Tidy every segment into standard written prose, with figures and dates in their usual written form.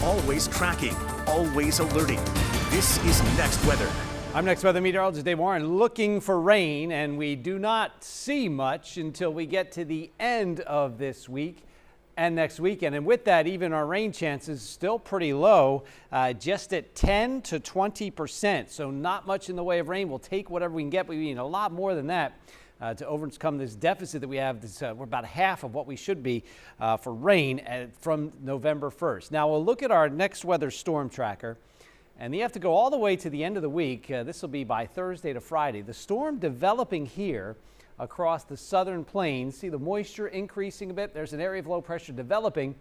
always tracking, always alerting. This is Next Weather. I'm Next Weather Meteorologist Dave Warren, looking for rain, and we do not see much until we get to the end of this week and next weekend. And with that, even our rain chances still pretty low, just at 10 to 20%. So not much in the way of rain. We'll take whatever we can get, but we need a lot more than that to overcome this deficit that we have. We're about half of what we should be for rain from November 1st. Now we'll look at our next weather storm tracker. And you have to go all the way to the end of the week. This will be by Thursday to Friday. The storm developing here across the southern plains. See the moisture increasing a bit. There's an area of low pressure developing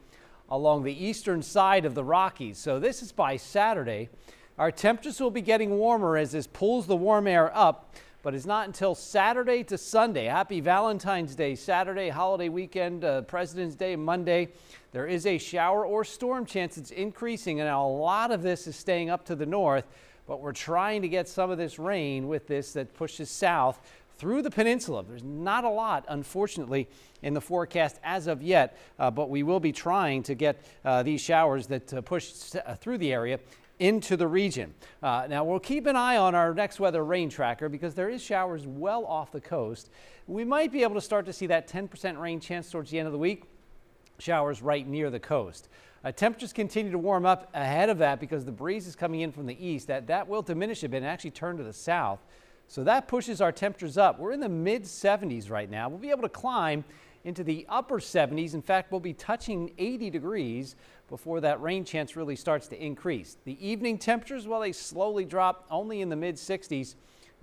along the eastern side of the Rockies. So this is by Saturday. Our temperatures will be getting warmer as this pulls the warm air up, but it's not until Saturday to Sunday. Happy Valentine's Day Saturday, holiday weekend, President's Day Monday. There is a shower or storm chance. It's increasing, and a lot of this is staying up to the north, but we're trying to get some of this rain with this that pushes south through the peninsula. There's not a lot, unfortunately, in the forecast as of yet, but we will be trying to get these showers that push through the area into the region. Now we'll keep an eye on our next weather rain tracker because there is showers well off the coast. We might be able to start to see that 10% rain chance towards the end of the week. Showers right near the coast. Temperatures continue to warm up ahead of that because the breeze is coming in from the east. That will diminish a bit and actually turn to the south. So that pushes our temperatures up. We're in the mid 70s right now. We'll be able to climb into the upper 70s. In fact, we'll be touching 80 degrees before that rain chance really starts to increase. The evening temperatures, well, they slowly drop only in the mid 60s.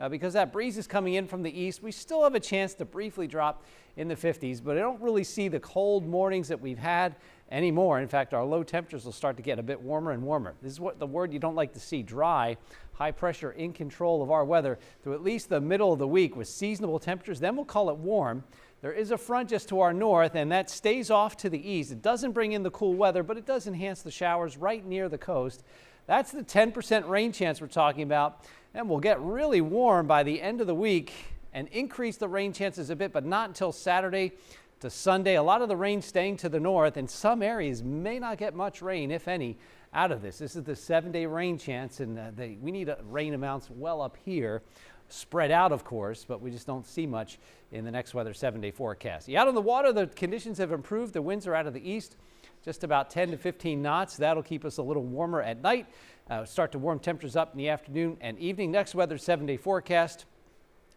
Because that breeze is coming in from the east, we still have a chance to briefly drop in the 50s, but I don't really see the cold mornings that we've had anymore. In fact, our low temperatures will start to get a bit warmer and warmer. This is what the word you don't like to see: dry, high pressure in control of our weather through at least the middle of the week with seasonable temperatures. Then we'll call it warm. There is a front just to our north, and that stays off to the east. It doesn't bring in the cool weather, but it does enhance the showers right near the coast. That's the 10% rain chance we're talking about. And we'll get really warm by the end of the week and increase the rain chances a bit, but not until Saturday to Sunday. A lot of the rain staying to the north, and some areas may not get much rain, if any, out of this. This is the 7-day rain chance, and we need rain amounts well up here, spread out, of course, but we just don't see much in the next weather 7-day forecast. Out on the water, the conditions have improved. The winds are out of the east, just about 10 to 15 knots. That'll keep us a little warmer at night. Start to warm temperatures up in the afternoon and evening. Next weather 7-day forecast,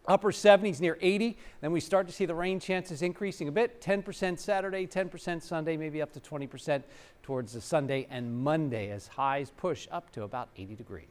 upper 70s near 80. Then we start to see the rain chances increasing a bit. 10% Saturday, 10% Sunday, maybe up to 20% towards the Sunday and Monday as highs push up to about 80 degrees.